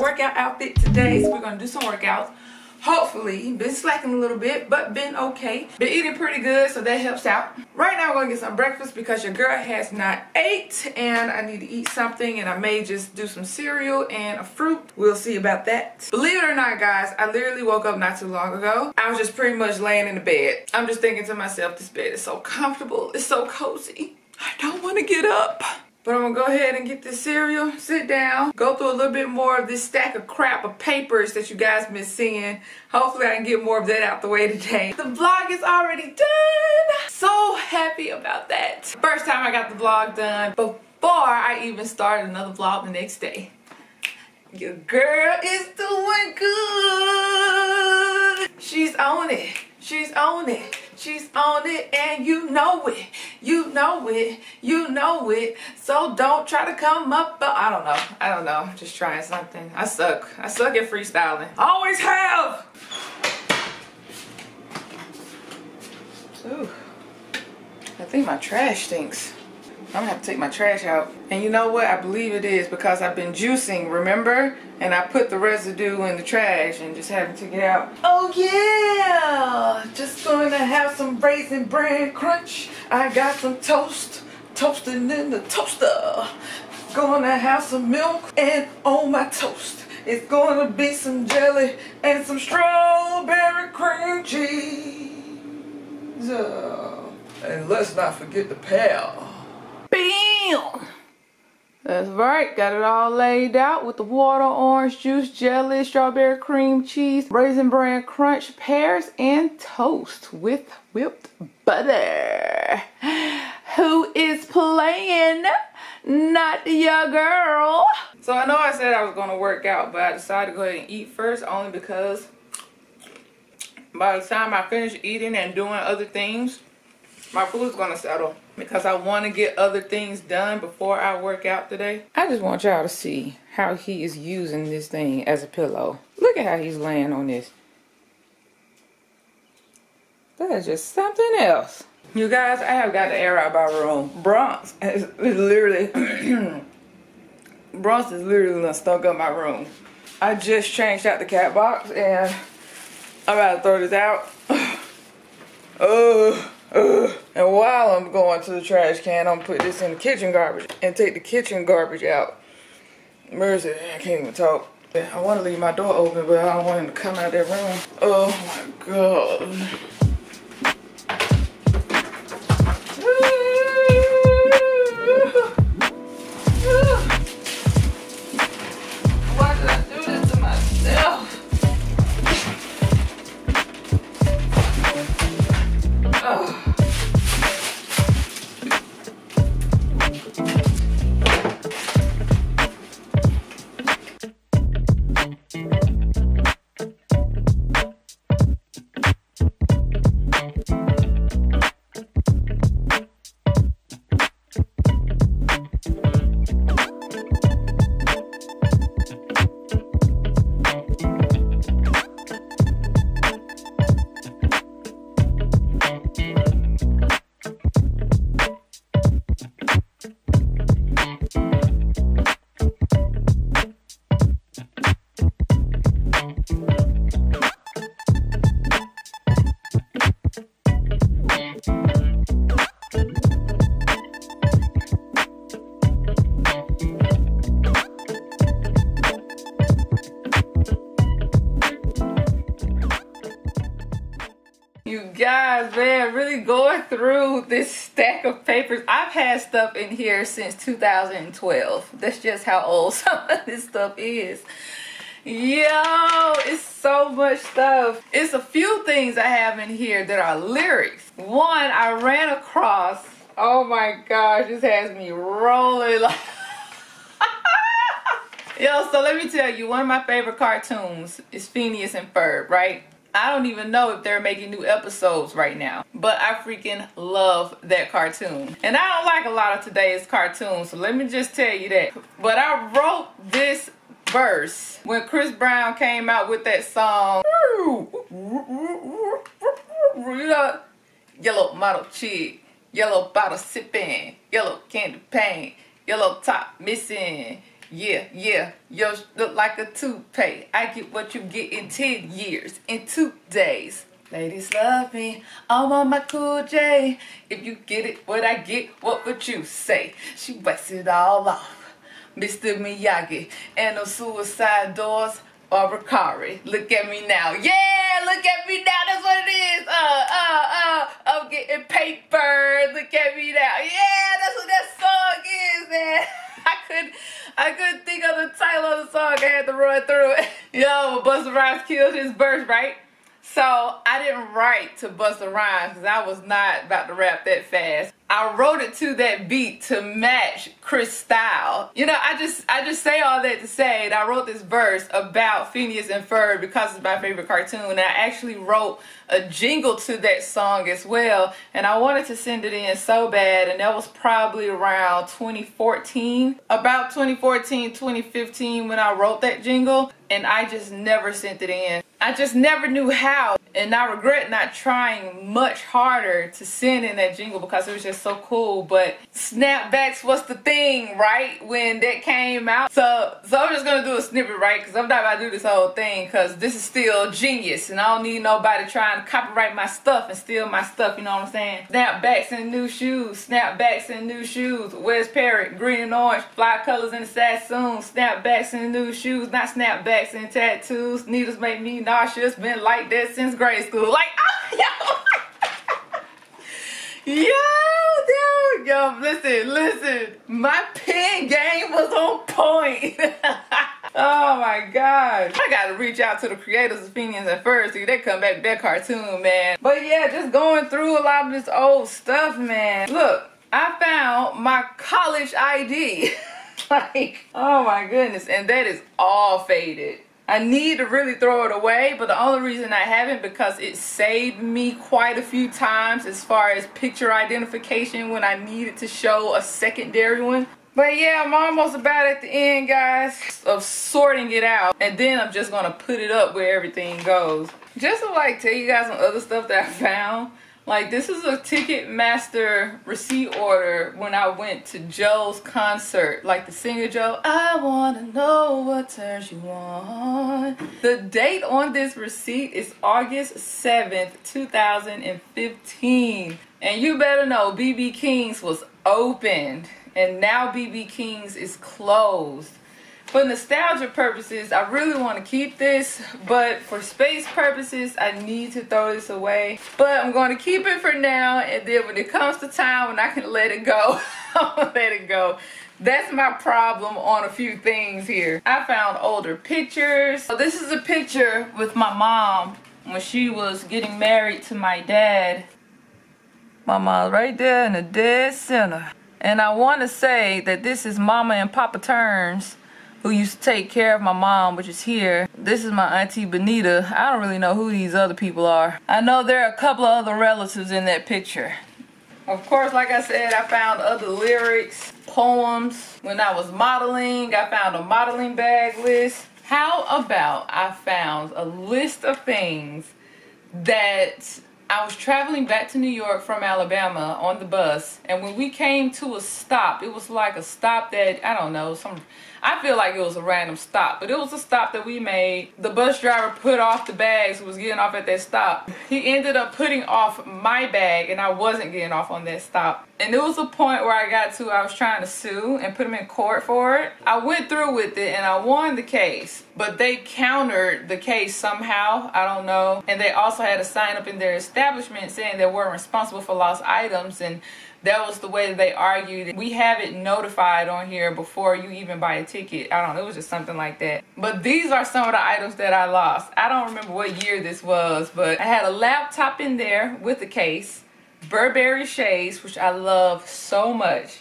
workout outfit today, so we're gonna do some workouts. Hopefully, been slacking a little bit, but been okay. Been eating pretty good, so that helps out. Right now, we're gonna get some breakfast because your girl has not ate, and I need to eat something, and I may just do some cereal and a fruit. We'll see about that. Believe it or not, guys, I literally woke up not too long ago. I was just pretty much laying in the bed. I'm just thinking to myself, this bed is so comfortable, it's so cozy. I don't want to get up. But I'm gonna go ahead and get this cereal, sit down, go through a little bit more of this stack of crap of papers that you guys been seeing. Hopefully I can get more of that out the way today. The vlog is already done. So happy about that. First time I got the vlog done before I even started another vlog the next day. Your girl is doing good. She's on it. She's on it. She's on it, and you know it. You know it. You know it. So don't try to come up. I don't know. I don't know. Just trying something. I suck. I suck at freestyling. Always have. Ooh. I think my trash stinks. I'm gonna have to take my trash out. And you know what? I believe it is because I've been juicing, remember? And I put the residue in the trash and just haven't took it out. Oh yeah! Just going to have some raisin bran crunch. I got some toast, toasting in the toaster. Gonna have some milk and on my toast it's gonna be some jelly and some strawberry cream cheese. And let's not forget the pal. Bam! That's right, got it all laid out with the water, orange juice, jelly, strawberry cream cheese, raisin bran crunch, pears, and toast with whipped butter. Who is playing? Not your girl. So I know I said I was going to work out, but I decided to go ahead and eat first only because by the time I finish eating and doing other things, my food is going to settle. Because I want to get other things done before I work out today. I just want y'all to see how he is using this thing as a pillow. Look at how he's laying on this. That is just something else. You guys, I have got the air out of my room. Bronx is literally Bronx is literally gonna stunk up my room. I just changed out the cat box and I'm about to throw this out. And while I'm going to the trash can, I'm gonna put this in the kitchen garbage and take the kitchen garbage out. Mercy, I can't even talk. I want to leave my door open, but I don't want him to come out of that room. Oh my God. Why did I do this to myself? Oh. You guys, man, really going through this stack of papers. I've had stuff in here since 2012. That's just how old some of this stuff is. Yo, it's so much stuff. It's a few things I have in here that are lyrics. One, I ran across, oh my gosh, this has me rolling like... Yo, so let me tell you, one of my favorite cartoons is Phineas and Ferb, right? I don't even know if they're making new episodes right now, but I freaking love that cartoon. And I don't like a lot of today's cartoons, so let me just tell you that. But I wrote this verse when Chris Brown came out with that song. Yellow model chick, yellow bottle sipping, yellow candy paint, yellow top missing, Yeah, yours look like a toupee. I get what you get in 10 years, in 2 days. Ladies love me, I'm on my cool J. If you get it, what I get, what would you say? She wets it all off. Mr. Miyagi, and no suicide doors or Ricari. Look at me now. Yeah, look at me now. That's what it is. I'm getting paper. Look at me now. Yeah, that's what that song is, man. I couldn't think of the title of the song. I had to run through it. Yo, Busta Rhymes killed his verse, right? So I didn't write to Busta Rhymes because I was not about to rap that fast. I wrote it to that beat to match Chris' style. You know, I just say all that to say that I wrote this verse about Phineas and Ferb because it's my favorite cartoon. And I actually wrote a jingle to that song as well. And I wanted to send it in so bad. And that was probably around 2014. About 2014, 2015 when I wrote that jingle. And I just never sent it in. I just never knew how. And I regret not trying much harder to send in that jingle because it was just so cool. But snapbacks was the thing, right? When that came out. So I'm just going to do a snippet, right? Because I'm not about to do this whole thing because this is still genius. And I don't need nobody trying to copyright my stuff and steal my stuff, you know what I'm saying? Snapbacks and new shoes. Snapbacks and new shoes. Wes Parrott, green and orange. Fly colors in the Sassoon. Snapbacks and new shoes. Not snapbacks and tattoos. Needles make me nauseous. Been like that since grade school. Like, oh, yo. Yo, listen. My pen game was on point. Oh my God. I gotta reach out to the creators of Phineas and Ferb. See, they come back with that cartoon, man. But yeah, just going through a lot of this old stuff, man. Look, I found my college ID. Like, oh my goodness. And that is all faded. I need to really throw it away, but the only reason I haven't because it saved me quite a few times as far as picture identification when I needed to show a secondary one. But yeah, I'm almost about at the end, guys, of sorting it out. And then I'm just gonna put it up where everything goes. Just to like tell you guys some other stuff that I found. Like, this is a Ticketmaster receipt order when I went to Joe's concert. Like the singer Joe, I wanna know what turns you on. The date on this receipt is August 7th, 2015. And you better know BB King's was opened. And now BB King's is closed. For nostalgia purposes, I really want to keep this, but for space purposes, I need to throw this away. But I'm going to keep it for now, and then when it comes to time when I can let it go, I'm going to let it go. That's my problem on a few things here. I found older pictures. So this is a picture with my mom when she was getting married to my dad. My mom's right there in the dead center. And I want to say that this is Mama and Papa Turns, who used to take care of my mom, which is here. This is my Auntie Benita. I don't really know who these other people are. I know there are a couple of other relatives in that picture. Of course, like I said, I found other lyrics, poems. When I was modeling, I found a modeling bag list. How about I found a list of things that I was traveling back to New York from Alabama on the bus, and when we came to a stop, it was like a stop that, I don't know, I feel like it was a random stop, but it was a stop that we made. The bus driver put off the bags, was getting off at that stop. He ended up putting off my bag, and I wasn't getting off on that stop. And there was a point where I got to, I was trying to sue and put him in court for it. I went through with it and I won the case, but they countered the case somehow, I don't know. And they also had a sign up in their establishment saying they weren't responsible for lost items, and that was the way that they argued. We have it notified on here before you even buy a ticket. I don't know, it was just something like that. But these are some of the items that I lost. I don't remember what year this was, but I had a laptop in there with the case, Burberry shades, which I love so much,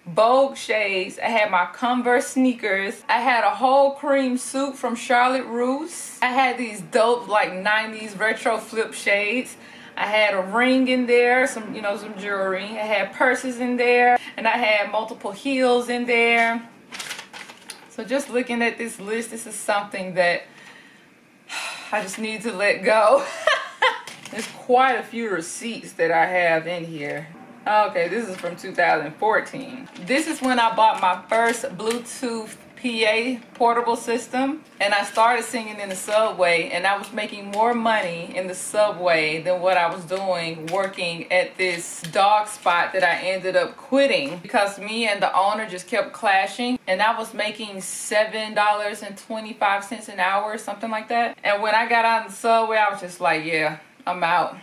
Vogue shades, I had my Converse sneakers, I had a whole cream suit from Charlotte Russe, I had these dope like 90s retro flip shades, I had a ring in there, some jewelry, I had purses in there, and I had multiple heels in there. So just looking at this list, this is something that I just need to let go. There's quite a few receipts that I have in here. Okay, this is from 2014. This is when I bought my first Bluetooth PA portable system, and I started singing in the subway, and I was making more money in the subway than what I was doing working at this dog spot that I ended up quitting because me and the owner just kept clashing, and I was making $7.25 an hour, something like that. And when I got on the subway, I was just like, yeah, I'm out.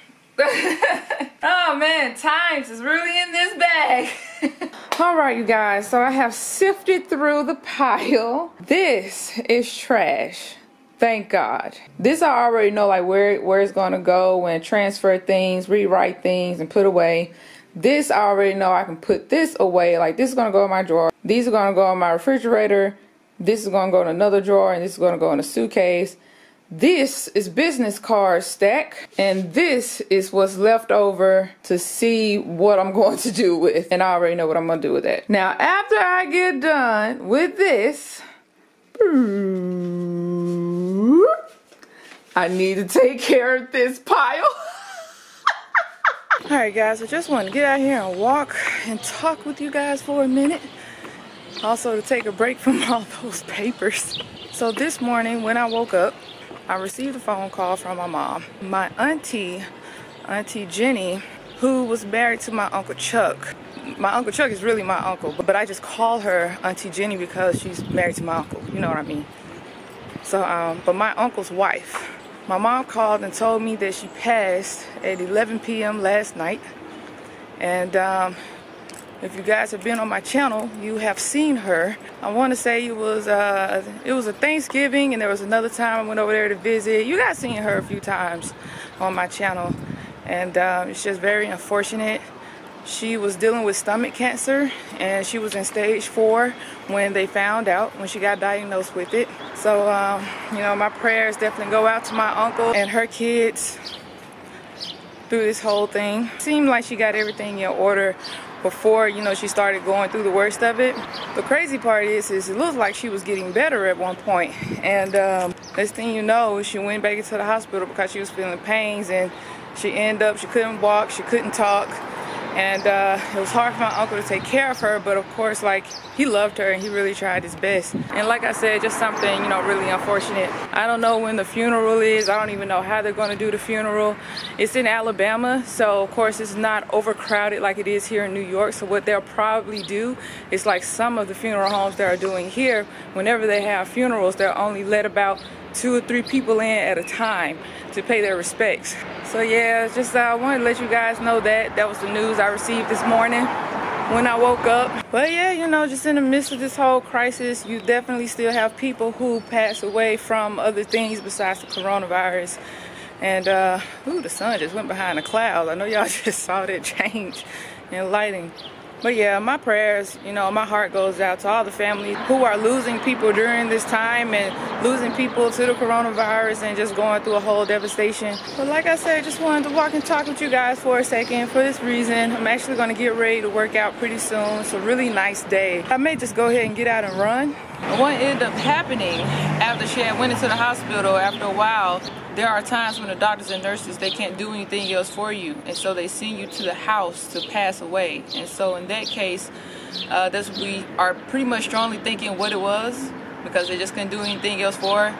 Oh man, times is really in this bag. All right, you guys, so I have sifted through the pile. This is trash. Thank God. This I already know, like where it's gonna go when transfer things, rewrite things, and put away. This I already know I can put this away. Like this is gonna go in my drawer. These are gonna go in my refrigerator. This is gonna go in another drawer, and this is gonna go in a suitcase. This is business card stack, and this is what's left over to see what I'm going to do with, and I already know what I'm going to do with that. Now, after I get done with this, I need to take care of this pile. Alright guys, I just want to get out here and walk and talk with you guys for a minute. Also to take a break from all those papers. So this morning when I woke up, I received a phone call from my mom. My auntie Jenny, who was married to my Uncle Chuck. My Uncle Chuck is really my uncle, but I just call her Auntie Jenny because she's married to my uncle. You know what I mean? So, but my uncle's wife. My mom called and told me that she passed at 11 p.m. last night. And if you guys have been on my channel, you have seen her. I want to say it was a Thanksgiving, and there was another time I went over there to visit. You guys seen her a few times on my channel, and it's just very unfortunate. She was dealing with stomach cancer, and she was in stage 4 when they found out, when she got diagnosed with it. So, you know, my prayers definitely go out to my uncle and her kids through this whole thing. It seemed like she got everything in order before, you know, she started going through the worst of it. The crazy part is it looked like she was getting better at one point. And next thing you know, she went back into the hospital because she was feeling pains, and she ended up, she couldn't walk, she couldn't talk. And it was hard for my uncle to take care of her, but of course, like, he loved her and he really tried his best. And like I said, just something, you know, really unfortunate. I don't know when the funeral is. I don't even know how they're going to do the funeral. It's in Alabama, so of course it's not overcrowded like it is here in New York. So what they'll probably do is, like some of the funeral homes that are doing here, whenever they have funerals, they'll only let about 2 or 3 people in at a time to pay their respects. So yeah, just I wanted to let you guys know that was the news I received this morning when I woke up. But yeah, you know, just in the midst of this whole crisis, you definitely still have people who pass away from other things besides the coronavirus. And ooh, the sun just went behind the clouds. I know y'all just saw that change in lighting. But yeah, my prayers, you know, my heart goes out to all the families who are losing people during this time and losing people to the coronavirus and just going through a whole devastation. But like I said, just wanted to walk and talk with you guys for a second. For this reason, I'm actually going to get ready to work out pretty soon. It's a really nice day. I may just go ahead and get out and run. And what ended up happening after she had went into the hospital, after a while, there are times when the doctors and nurses, they can't do anything else for you, and so they send you to the house to pass away. And so in that case, we are pretty much strongly thinking what it was, because they just couldn't do anything else for her.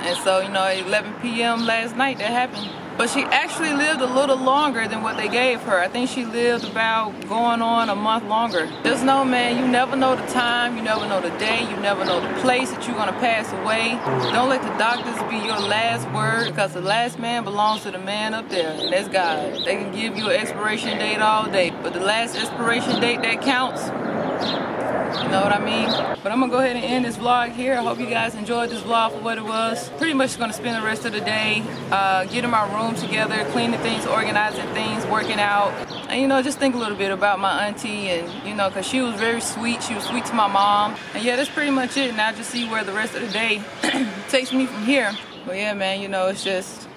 And so, you know, at 11 p.m. last night that happened. But she actually lived a little longer than what they gave her. I think she lived about going on a month longer. Just know, man, you never know the time, you never know the day, you never know the place that you're gonna pass away. Don't let the doctors be your last word, because the last man belongs to the man up there, and that's God. They can give you an expiration date all day, but the last expiration date that counts, you know what I mean? But I'm gonna go ahead and end this vlog here. I hope you guys enjoyed this vlog for what it was. Pretty much gonna spend the rest of the day getting my room together, cleaning things, organizing things, working out, and you know, just think a little bit about my auntie, and you know, because she was very sweet. She was sweet to my mom. And yeah, that's pretty much it. Now just see where the rest of the day takes me from here. But yeah, man, you know, it's just,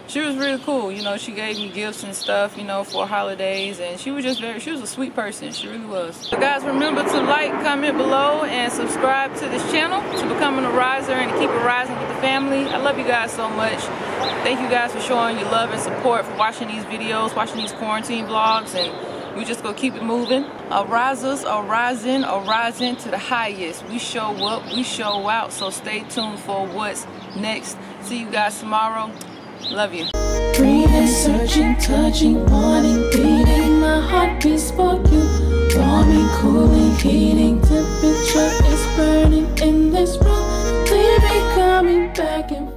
she was really cool. You know, she gave me gifts and stuff, you know, for holidays, and she was just she was a sweet person. She really was. So guys, remember to like, comment below, and subscribe to this channel to becoming a riser and to keep it rising with the family. I love you guys so much. Thank you guys for showing your love and support, for watching these videos, watching these quarantine vlogs, and We just gonna keep it moving. Arisers are rising to the highest. We show up, we show out. So stay tuned for what's next. See you guys tomorrow. Love you. Breathing, searching, touching, wanting, beating. My heart beats for you. Warming, cooling, heating. Temperature is burning in this room. We'll be coming back and